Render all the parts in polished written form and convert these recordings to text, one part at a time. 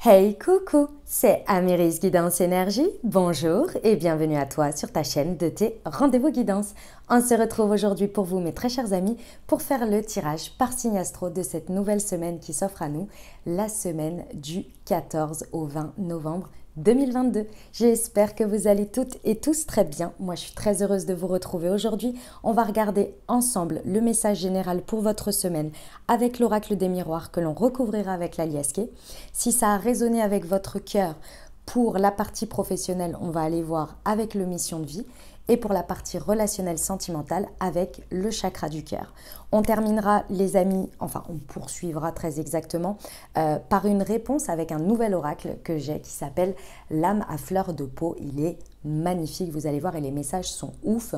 Hey coucou, c'est Améris Guidance Énergie, bonjour et bienvenue à toi sur ta chaîne de tes rendez-vous guidance. On se retrouve aujourd'hui pour vous mes très chers amis pour faire le tirage par signe astro de cette nouvelle semaine qui s'offre à nous, la semaine du 14 au 20 novembre 2022. J'espère que vous allez toutes et tous très bien. Moi, je suis très heureuse de vous retrouver aujourd'hui. On va regarder ensemble le message général pour votre semaine avec l'oracle des miroirs que l'on recouvrira avec la liasquée. Si ça a résonné avec votre cœur pour la partie professionnelle, on va aller voir avec le mission de vie. Et pour la partie relationnelle sentimentale avec le chakra du cœur. On terminera les amis, enfin on poursuivra très exactement par une réponse avec un nouvel oracle que j'ai qui s'appelle l'âme à fleur de peau. Il est magnifique, vous allez voir et les messages sont ouf.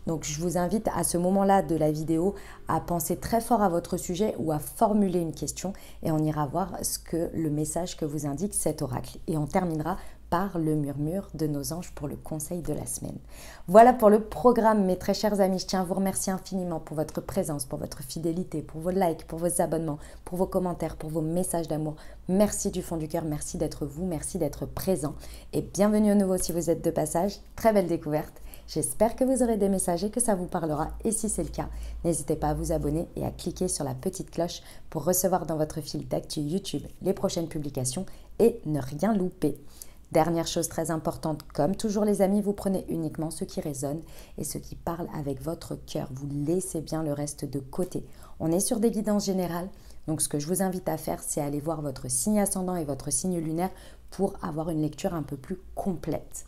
Donc je vous invite à ce moment-là de la vidéo à penser très fort à votre sujet ou à formuler une question et on ira voir ce que le message que vous indique cet oracle. Et on terminera par le murmure de nos anges pour le conseil de la semaine. Voilà pour le programme, mes très chers amis. Je tiens à vous remercier infiniment pour votre présence, pour votre fidélité, pour vos likes, pour vos abonnements, pour vos commentaires, pour vos messages d'amour. Merci du fond du cœur, merci d'être vous, merci d'être présent. Et bienvenue au nouveau si vous êtes de passage. Très belle découverte. J'espère que vous aurez des messages et que ça vous parlera. Et si c'est le cas, n'hésitez pas à vous abonner et à cliquer sur la petite cloche pour recevoir dans votre fil d'actu YouTube les prochaines publications et ne rien louper. Dernière chose très importante, comme toujours les amis, vous prenez uniquement ce qui résonne et ce qui parle avec votre cœur. Vous laissez bien le reste de côté. On est sur des guidances générales, donc ce que je vous invite à faire, c'est aller voir votre signe ascendant et votre signe lunaire pour avoir une lecture un peu plus complète.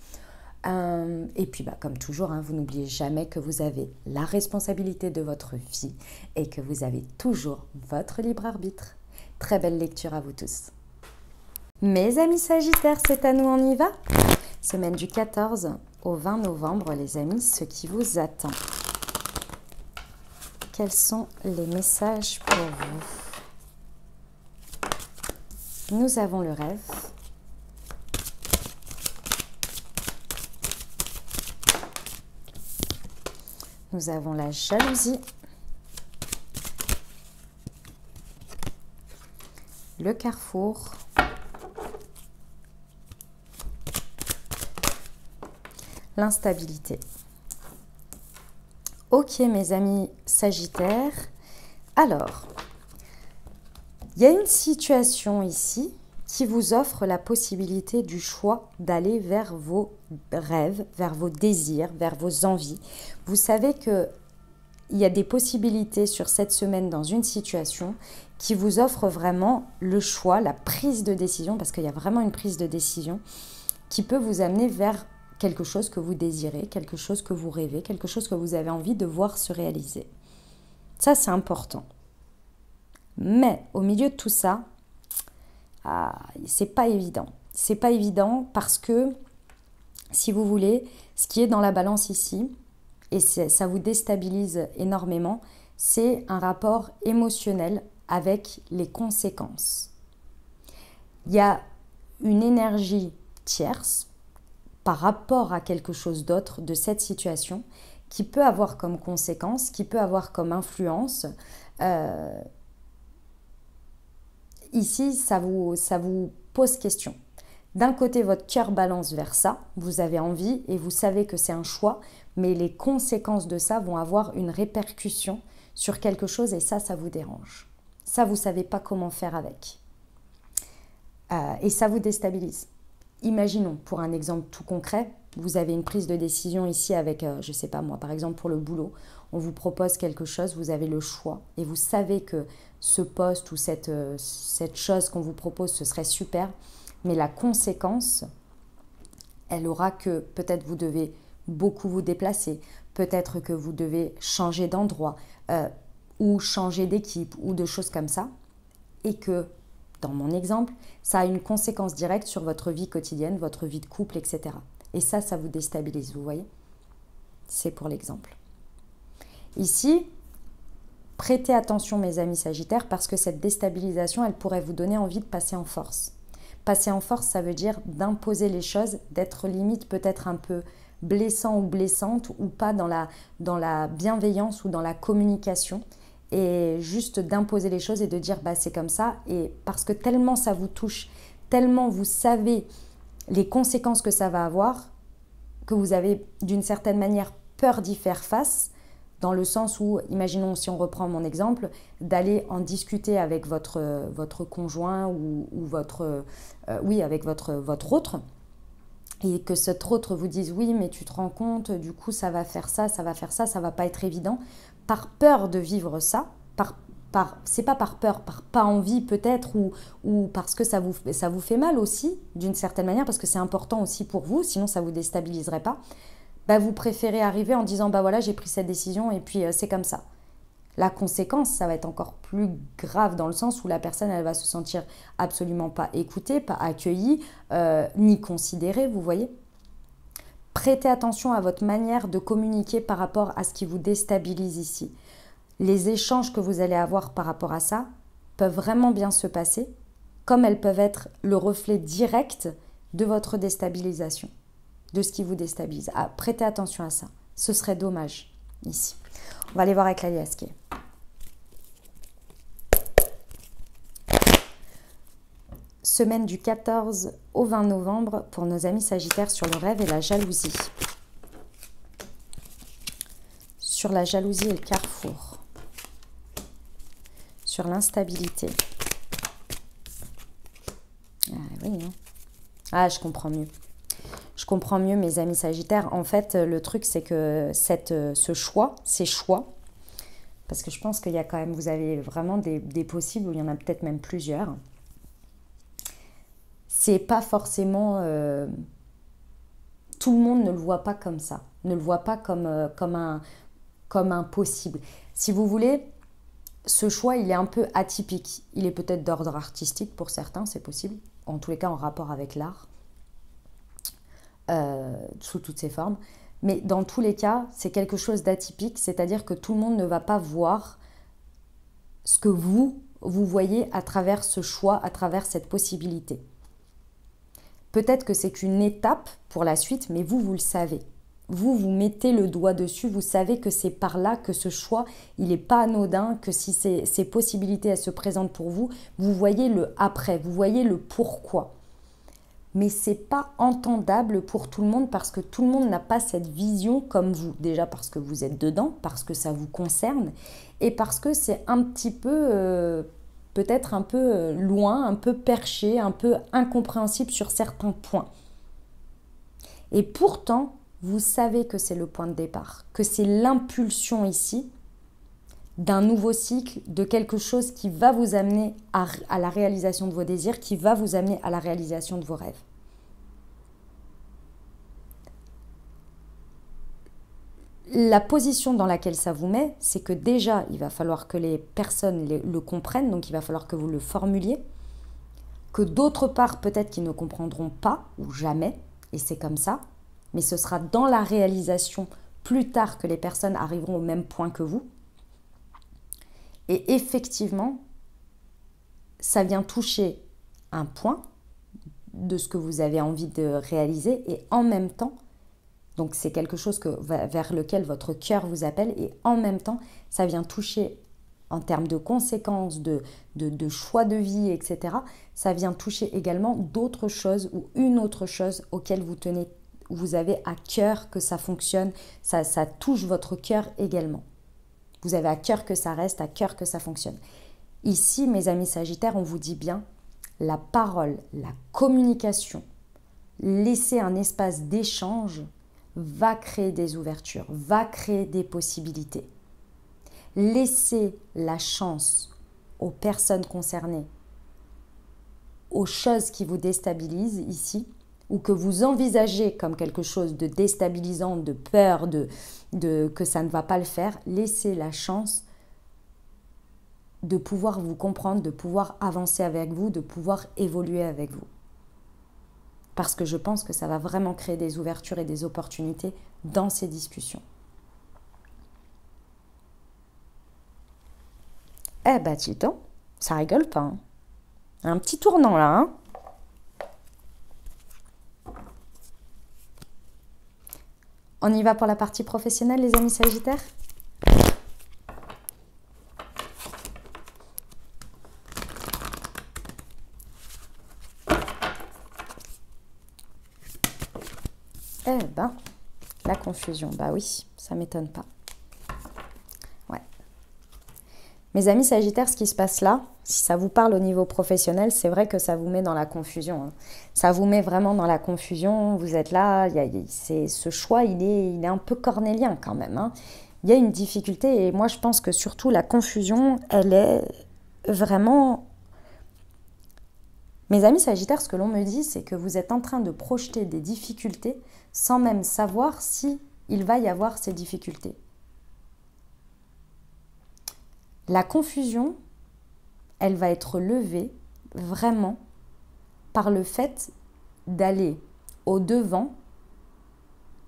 Et puis, comme toujours, vous n'oubliez jamais que vous avez la responsabilité de votre vie et que vous avez toujours votre libre arbitre. Très belle lecture à vous tous. Mes amis Sagittaires, c'est à nous, on y va? Semaine du 14 au 20 novembre, les amis, ce qui vous attend. Quels sont les messages pour vous? Nous avons le rêve. Nous avons la jalousie. Le carrefour. L'instabilité. Ok mes amis Sagittaires, alors, il y a une situation ici qui vous offre la possibilité du choix d'aller vers vos rêves, vers vos désirs, vers vos envies. Vous savez qu'il y a des possibilités sur cette semaine dans une situation qui vous offre vraiment le choix, la prise de décision, parce qu'il y a vraiment une prise de décision qui peut vous amener vers quelque chose que vous désirez, quelque chose que vous rêvez, quelque chose que vous avez envie de voir se réaliser. Ça, c'est important. Mais au milieu de tout ça, c'est pas évident. C'est pas évident parce que, si vous voulez, ce qui est dans la balance ici, et ça vous déstabilise énormément, c'est un rapport émotionnel avec les conséquences. Il y a une énergie tierce par rapport à quelque chose d'autre de cette situation qui peut avoir comme conséquence, qui peut avoir comme influence. Ici, ça vous pose question. D'un côté, votre cœur balance vers ça, vous avez envie et vous savez que c'est un choix, mais les conséquences de ça vont avoir une répercussion sur quelque chose et ça vous dérange. Ça, vous ne savez pas comment faire avec. Et ça vous déstabilise. Imaginons, pour un exemple tout concret, vous avez une prise de décision ici avec, je ne sais pas moi, par exemple pour le boulot, on vous propose quelque chose, vous avez le choix et vous savez que ce poste ou cette chose qu'on vous propose, ce serait super, mais la conséquence, elle aura que peut-être vous devez beaucoup vous déplacer, peut-être que vous devez changer d'endroit ou changer d'équipe ou de choses comme ça et que dans mon exemple, ça a une conséquence directe sur votre vie quotidienne, votre vie de couple, etc. Et ça vous déstabilise, vous voyez? C'est pour l'exemple. Ici, prêtez attention mes amis Sagittaires parce que cette déstabilisation, elle pourrait vous donner envie de passer en force. Passer en force, ça veut dire d'imposer les choses, d'être limite peut-être un peu blessant ou blessante ou pas dans la bienveillance ou dans la communication. Et juste d'imposer les choses et de dire c'est comme ça, et parce que tellement ça vous touche, tellement vous savez les conséquences que ça va avoir, que vous avez d'une certaine manière peur d'y faire face, dans le sens où, imaginons si on reprend mon exemple, d'aller en discuter avec votre conjoint ou votre, oui, avec votre autre, et que cet autre vous dise oui mais tu te rends compte, du coup ça va faire ça, ça va faire ça, ça va pas être évident, par peur de vivre ça, c'est pas par peur, par pas envie peut-être, ou parce que ça vous fait mal aussi d'une certaine manière, parce que c'est important aussi pour vous, sinon ça vous déstabiliserait pas, bah vous préférez arriver en disant bah voilà j'ai pris cette décision et puis c'est comme ça. La conséquence, ça va être encore plus grave dans le sens où la personne, elle va se sentir absolument pas écoutée, pas accueillie, ni considérée, vous voyez. Prêtez attention à votre manière de communiquer par rapport à ce qui vous déstabilise ici. Les échanges que vous allez avoir par rapport à ça peuvent vraiment bien se passer, comme elles peuvent être le reflet direct de votre déstabilisation, de ce qui vous déstabilise. Ah, prêtez attention à ça. Ce serait dommage ici. On va aller voir avec la liasquée. Semaine du 14 au 20 novembre pour nos amis Sagittaires sur le rêve et la jalousie. Sur la jalousie et le carrefour. Sur l'instabilité. Ah oui, hein. Ah, je comprends mieux. Je comprends mieux mes amis Sagittaires. En fait, le truc, c'est que ces choix, parce que je pense qu'il y a quand même, vous avez vraiment des possibles, où il y en a peut-être même plusieurs. C'est pas forcément... tout le monde ne le voit pas comme ça, ne le voit pas comme un possible. Si vous voulez, ce choix, il est un peu atypique. Il est peut-être d'ordre artistique pour certains, c'est possible. En tous les cas, en rapport avec l'art. Sous toutes ses formes. Mais dans tous les cas, c'est quelque chose d'atypique, c'est-à-dire que tout le monde ne va pas voir ce que vous voyez à travers ce choix, à travers cette possibilité. Peut-être que c'est qu'une étape pour la suite, mais vous le savez. Vous mettez le doigt dessus, vous savez que c'est par là que ce choix, il n'est pas anodin, que si ces possibilités, elles se présentent pour vous, vous voyez le après, vous voyez le pourquoi. Mais ce n'est pas entendable pour tout le monde parce que tout le monde n'a pas cette vision comme vous. Déjà parce que vous êtes dedans, parce que ça vous concerne et parce que c'est un petit peu, peut-être un peu loin, un peu perché, un peu incompréhensible sur certains points. Et pourtant, vous savez que c'est le point de départ, que c'est l'impulsion ici d'un nouveau cycle, de quelque chose qui va vous amener à la réalisation de vos désirs, qui va vous amener à la réalisation de vos rêves. La position dans laquelle ça vous met, c'est que déjà, il va falloir que les personnes le comprennent, donc il va falloir que vous le formuliez, que d'autre part, peut-être qu'ils ne comprendront pas ou jamais, et c'est comme ça, mais ce sera dans la réalisation plus tard que les personnes arriveront au même point que vous. Et effectivement, ça vient toucher un point de ce que vous avez envie de réaliser et en même temps, donc c'est quelque chose vers lequel votre cœur vous appelle et en même temps, ça vient toucher en termes de conséquences, de choix de vie, etc. Ça vient toucher également d'autres choses ou une autre chose auquel vous avez à cœur que ça fonctionne, ça touche votre cœur également. Vous avez à cœur que ça reste, à cœur que ça fonctionne. Ici, mes amis Sagittaires, on vous dit bien, la parole, la communication, laisser un espace d'échange va créer des ouvertures, va créer des possibilités. Laissez la chance aux personnes concernées, aux choses qui vous déstabilisent ici, ou que vous envisagez comme quelque chose de déstabilisant, de peur, que ça ne va pas le faire, laissez la chance de pouvoir vous comprendre, de pouvoir avancer avec vous, de pouvoir évoluer avec vous. Parce que je pense que ça va vraiment créer des ouvertures et des opportunités dans ces discussions. Eh ben, dis donc, ça rigole pas. Hein. Un petit tournant là, hein. On y va pour la partie professionnelle, les amis Sagittaires ? Eh ben, la confusion. Bah oui, ça m'étonne pas. Ouais. Mes amis Sagittaires, ce qui se passe là, si ça vous parle au niveau professionnel, c'est vrai que ça vous met dans la confusion. Hein. Ça vous met vraiment dans la confusion. Vous êtes là, ce choix, il est un peu cornélien quand même. Hein. Il y a une difficulté et moi je pense que surtout la confusion, elle est vraiment... Mes amis Sagittaires, ce que l'on me dit, c'est que vous êtes en train de projeter des difficultés sans même savoir si il va y avoir ces difficultés. La confusion, elle va être levée vraiment par le fait d'aller au-devant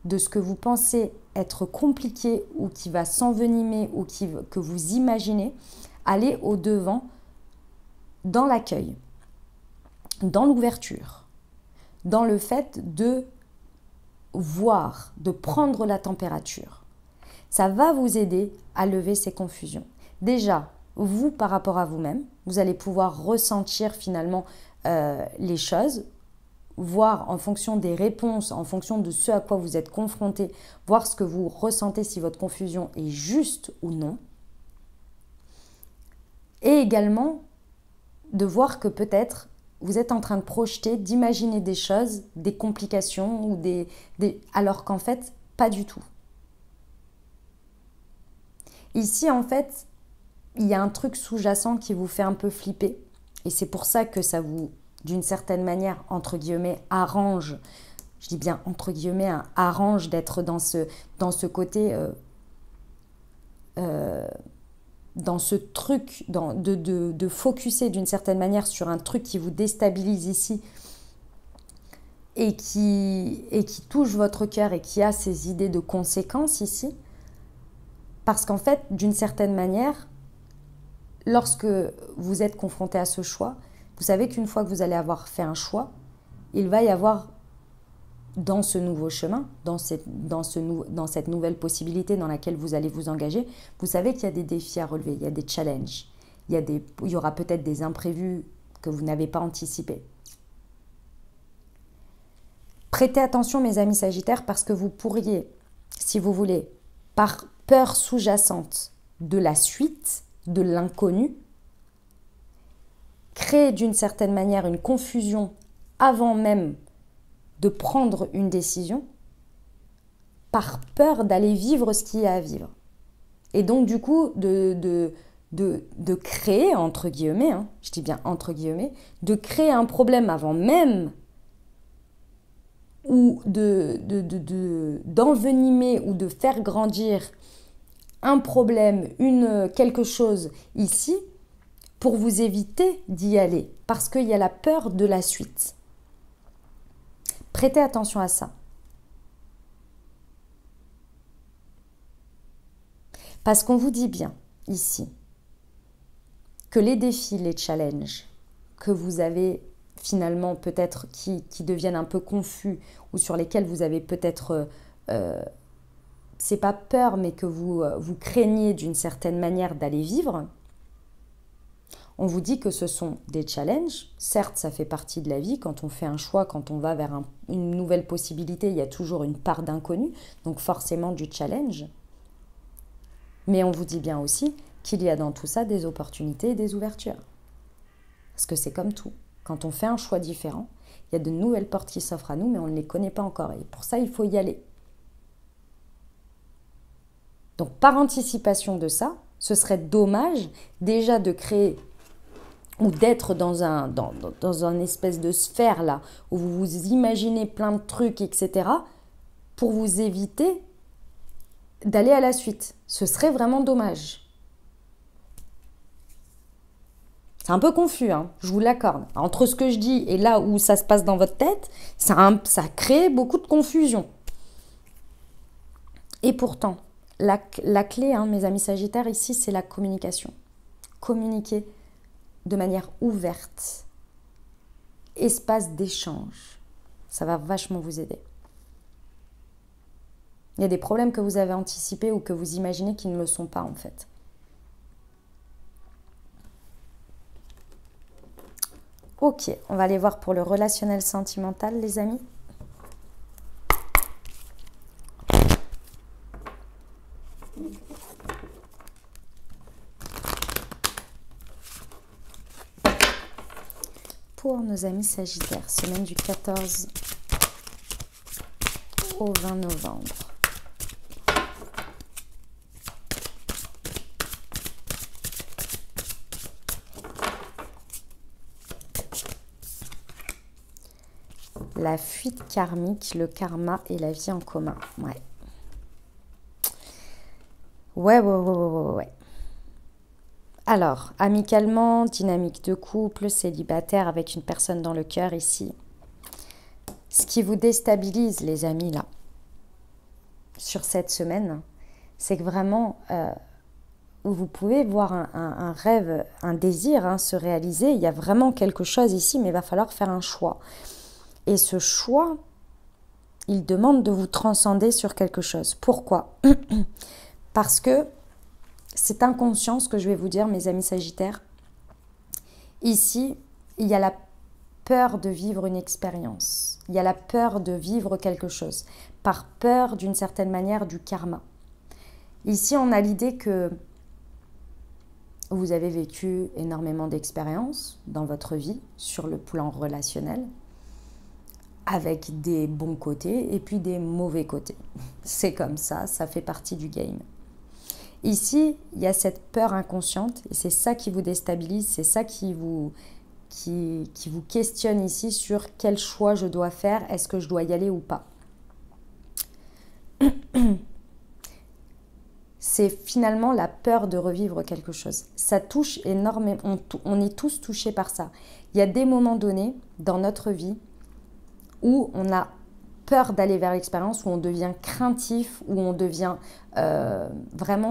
de ce que vous pensez être compliqué ou qui va s'envenimer ou que vous imaginez, aller au-devant dans l'accueil, dans l'ouverture, dans le fait de voir, de prendre la température. Ça va vous aider à lever ces confusions. Déjà, vous, par rapport à vous-même, vous allez pouvoir ressentir finalement les choses, voir en fonction des réponses, en fonction de ce à quoi vous êtes confronté, voir ce que vous ressentez, si votre confusion est juste ou non. Et également, de voir que peut-être vous êtes en train de projeter, d'imaginer des choses, des complications, ou alors qu'en fait, pas du tout. Ici, en fait, il y a un truc sous-jacent qui vous fait un peu flipper. Et c'est pour ça que ça vous, d'une certaine manière, entre guillemets, arrange. Je dis bien entre guillemets, arrange d'être dans ce côté, dans ce truc, de focuser d'une certaine manière sur un truc qui vous déstabilise ici et qui touche votre cœur et qui a ces idées de conséquences ici. Parce qu'en fait, d'une certaine manière, lorsque vous êtes confronté à ce choix, vous savez qu'une fois que vous allez avoir fait un choix, il va y avoir dans ce nouveau chemin, dans cette nouvelle possibilité dans laquelle vous allez vous engager, vous savez qu'il y a des défis à relever, il y a des challenges, il y aura peut-être des imprévus que vous n'avez pas anticipés. Prêtez attention, mes amis Sagittaires, parce que vous pourriez, si vous voulez, par peur sous-jacente de la suite, de l'inconnu, créer d'une certaine manière une confusion avant même de prendre une décision, par peur d'aller vivre ce qu'il y a à vivre. Et donc du coup, de créer, entre guillemets, hein, je dis bien entre guillemets, de créer un problème avant même ou d'envenimer ou de faire grandir un problème, quelque chose ici, pour vous éviter d'y aller, parce qu'il y a la peur de la suite. Prêtez attention à ça. Parce qu'on vous dit bien, ici, que les défis, les challenges que vous avez finalement peut-être qui deviennent un peu confus ou sur lesquels vous avez peut-être, c'est pas peur, mais que vous craignez d'une certaine manière d'aller vivre, on vous dit que ce sont des challenges. Certes, ça fait partie de la vie. Quand on fait un choix, quand on va vers une nouvelle possibilité, il y a toujours une part d'inconnu, donc forcément du challenge. Mais on vous dit bien aussi qu'il y a dans tout ça des opportunités et des ouvertures. Parce que c'est comme tout. Quand on fait un choix différent, il y a de nouvelles portes qui s'offrent à nous, mais on ne les connaît pas encore. Et pour ça, il faut y aller. Donc, par anticipation de ça, ce serait dommage déjà de créer ou d'être dans un espèce de sphère là, où vous vous imaginez plein de trucs, etc., pour vous éviter d'aller à la suite. Ce serait vraiment dommage. C'est un peu confus, hein, je vous l'accorde. Entre ce que je dis et là où ça se passe dans votre tête, ça crée beaucoup de confusion. Et pourtant, la clé, hein, mes amis Sagittaires, ici, c'est la communication. Communiquer de manière ouverte, espace d'échange. Ça va vachement vous aider. Il y a des problèmes que vous avez anticipés ou que vous imaginez qui ne le sont pas en fait. Ok, on va aller voir pour le relationnel sentimental, les amis. nos amis Sagittaires, semaine du 14 au 20 novembre. La fuite karmique, le karma et la vie en commun. Ouais. Ouais. Alors, amicalement, dynamique de couple, célibataire avec une personne dans le cœur ici. Ce qui vous déstabilise, les amis, là, sur cette semaine, c'est que vraiment, vous pouvez voir un rêve, un désir se réaliser. Il y a vraiment quelque chose ici, mais il va falloir faire un choix. Et ce choix, il demande de vous transcender sur quelque chose. Pourquoi? Parce que c'est inconscient ce que je vais vous dire, mes amis Sagittaires. Ici, il y a la peur de vivre une expérience. Il y a la peur de vivre quelque chose. Par peur, d'une certaine manière, du karma. Ici, on a l'idée que vous avez vécu énormément d'expériences dans votre vie, sur le plan relationnel, avec des bons côtés et puis des mauvais côtés. C'est comme ça fait partie du game. Ici, il y a cette peur inconsciente et c'est ça qui vous déstabilise, c'est ça qui vous questionne ici sur quel choix je dois faire, est-ce que je dois y aller ou pas. C'est finalement la peur de revivre quelque chose. Ça touche énormément, on est tous touchés par ça. Il y a des moments donnés dans notre vie où on a peur d'aller vers l'expérience, où on devient craintif, où on devient vraiment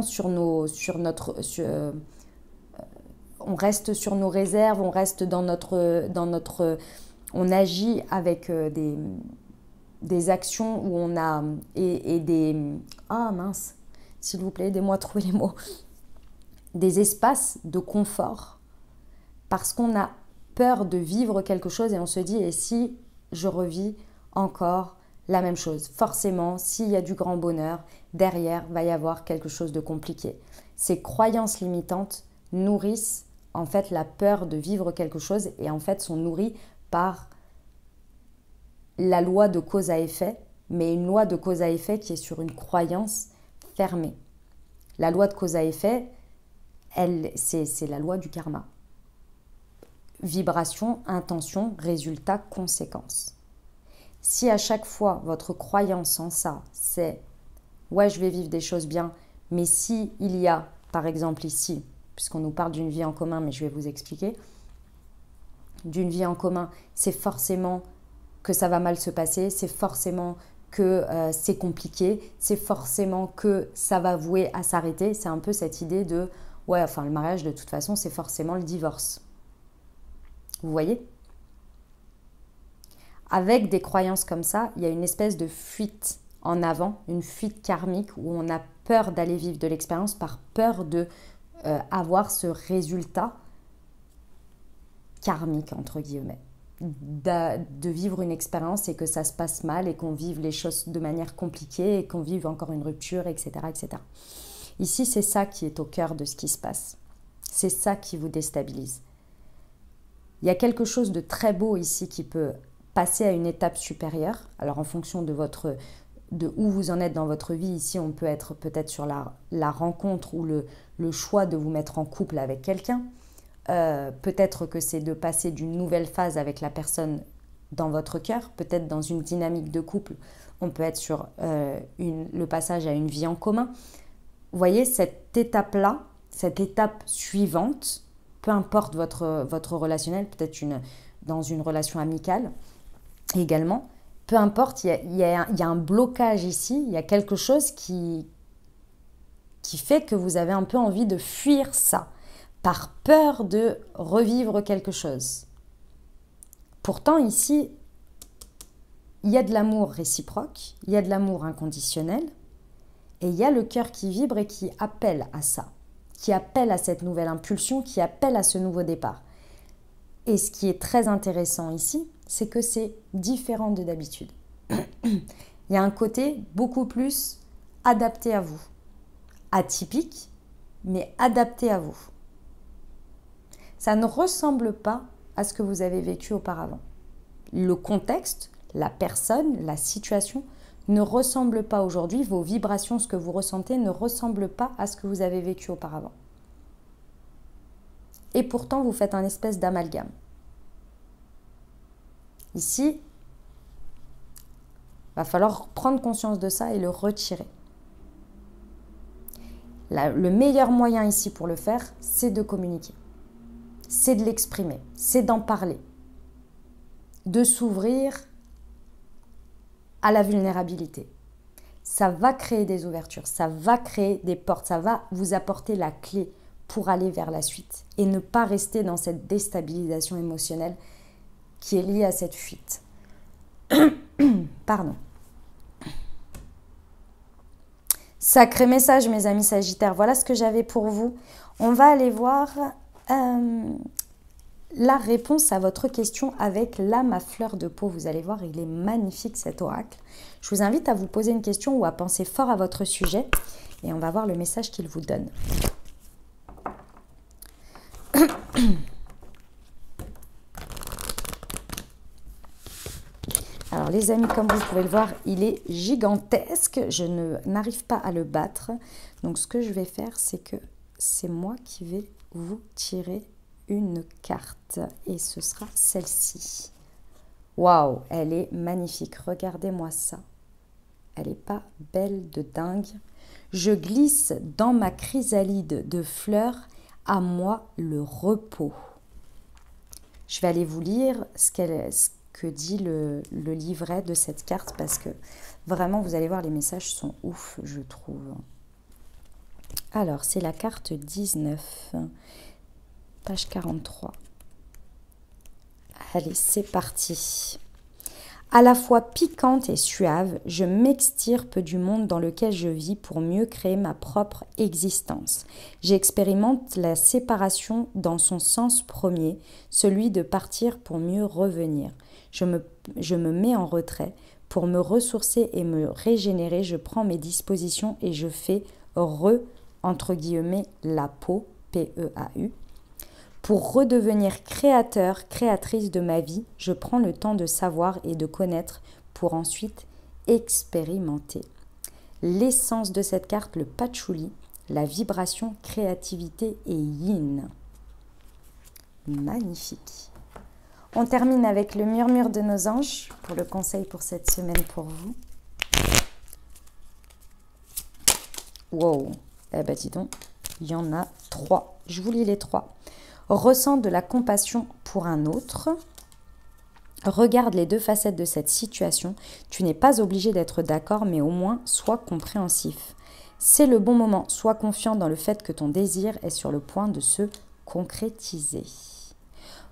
on reste sur nos réserves, on reste on agit avec des actions où on a s'il vous plaît, aidez-moi à trouver les mots, des espaces de confort, parce qu'on a peur de vivre quelque chose et on se dit, et si je revis encore la même chose? Forcément, s'il y a du grand bonheur, derrière va y avoir quelque chose de compliqué. Ces croyances limitantes nourrissent en fait la peur de vivre quelque chose et en fait sont nourries par la loi de cause à effet, mais une loi de cause à effet qui est sur une croyance fermée. La loi de cause à effet, c'est la loi du karma. Vibration, intention, résultat, conséquence. Si à chaque fois votre croyance en ça, c'est « ouais, je vais vivre des choses bien », mais si il y a, par exemple ici, puisqu'on nous parle d'une vie en commun, mais je vais vous expliquer, d'une vie en commun, c'est forcément que ça va mal se passer, c'est forcément que c'est compliqué, c'est forcément que ça va vouer à s'arrêter. C'est un peu cette idée de « ouais, enfin le mariage de toute façon, c'est forcément le divorce ». Vous voyez ? Avec des croyances comme ça, il y a une espèce de fuite en avant, une fuite karmique où on a peur d'aller vivre de l'expérience par peur de avoir ce résultat karmique, entre guillemets. De vivre une expérience et que ça se passe mal et qu'on vive les choses de manière compliquée et qu'on vive encore une rupture, etc., etc. Ici, c'est ça qui est au cœur de ce qui se passe. C'est ça qui vous déstabilise. Il y a quelque chose de très beau ici qui peut passer à une étape supérieure. Alors, en fonction de où vous en êtes dans votre vie, ici, on peut être peut-être sur la rencontre ou le choix de vous mettre en couple avec quelqu'un. Peut-être que c'est de passer d'une nouvelle phase avec la personne dans votre cœur. Peut-être dans une dynamique de couple, on peut être sur le passage à une vie en commun. Vous voyez, cette étape-là, cette étape suivante, peu importe votre relationnel, peut-être dans une relation amicale également, peu importe, il y a un blocage ici, il y a quelque chose qui fait que vous avez un peu envie de fuir ça, par peur de revivre quelque chose. Pourtant, ici, il y a de l'amour réciproque, il y a de l'amour inconditionnel, et il y a le cœur qui vibre et qui appelle à ça, qui appelle à cette nouvelle impulsion, qui appelle à ce nouveau départ. Et ce qui est très intéressant ici, c'est que c'est différent de d'habitude. Il y a un côté beaucoup plus adapté à vous, atypique, mais adapté à vous. Ça ne ressemble pas à ce que vous avez vécu auparavant. Le contexte, la personne, la situation ne ressemble pas aujourd'hui, vos vibrations, ce que vous ressentez ne ressemble pas à ce que vous avez vécu auparavant. Et pourtant, vous faites un espèce d'amalgame. Ici, il va falloir prendre conscience de ça et le retirer. Le meilleur moyen ici pour le faire, c'est de communiquer. C'est de l'exprimer, c'est d'en parler. De s'ouvrir à la vulnérabilité. Ça va créer des ouvertures, ça va créer des portes, ça va vous apporter la clé pour aller vers la suite et ne pas rester dans cette déstabilisation émotionnelle qui est liée à cette fuite. Pardon. Sacré message, mes amis Sagittaires. Voilà ce que j'avais pour vous. On va aller voir la réponse à votre question avec l'âme à fleur de peau. Vous allez voir, il est magnifique cet oracle. Je vous invite à vous poser une question ou à penser fort à votre sujet et on va voir le message qu'il vous donne. Alors les amis, comme vous pouvez le voir, il est gigantesque. Je n'arrive pas à le battre. Donc ce que je vais faire, c'est que c'est moi qui vais vous tirer une carte. Et ce sera celle-ci. Waouh, elle est magnifique. Regardez-moi ça. Elle n'est pas belle de dingue. Je glisse dans ma chrysalide de fleurs, à moi le repos. Je vais aller vous lire ce que dit le livret de cette carte parce que vraiment, vous allez voir, les messages sont ouf, je trouve. Alors, c'est la carte 19, page 43. Allez, c'est parti. À la fois piquante et suave, je m'extirpe du monde dans lequel je vis pour mieux créer ma propre existence. J'expérimente la séparation dans son sens premier, celui de partir pour mieux revenir. Je me mets en retrait pour me ressourcer et me régénérer. Je prends mes dispositions et je fais entre guillemets, la peau, P-E-A-U. Pour redevenir créateur, créatrice de ma vie, je prends le temps de savoir et de connaître pour ensuite expérimenter. L'essence de cette carte, le patchouli, la vibration, créativité et yin. Magnifique. On termine avec le murmure de nos anges pour le conseil pour cette semaine pour vous. Wow, eh ben dis donc, il y en a 3. Je vous lis les 3. Ressens de la compassion pour un autre. Regarde les 2 facettes de cette situation. Tu n'es pas obligé d'être d'accord, mais au moins sois compréhensif. C'est le bon moment. Sois confiant dans le fait que ton désir est sur le point de se concrétiser.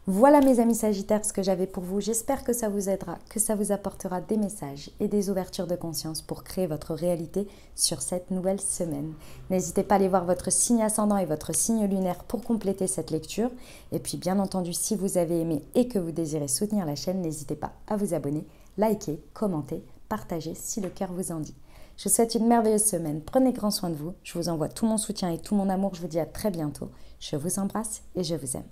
Voilà mes amis Sagittaires ce que j'avais pour vous. J'espère que ça vous aidera, que ça vous apportera des messages et des ouvertures de conscience pour créer votre réalité sur cette nouvelle semaine. N'hésitez pas à aller voir votre signe ascendant et votre signe lunaire pour compléter cette lecture. Et puis bien entendu, si vous avez aimé et que vous désirez soutenir la chaîne, n'hésitez pas à vous abonner, liker, commenter, partager si le cœur vous en dit. Je vous souhaite une merveilleuse semaine. Prenez grand soin de vous. Je vous envoie tout mon soutien et tout mon amour. Je vous dis à très bientôt. Je vous embrasse et je vous aime.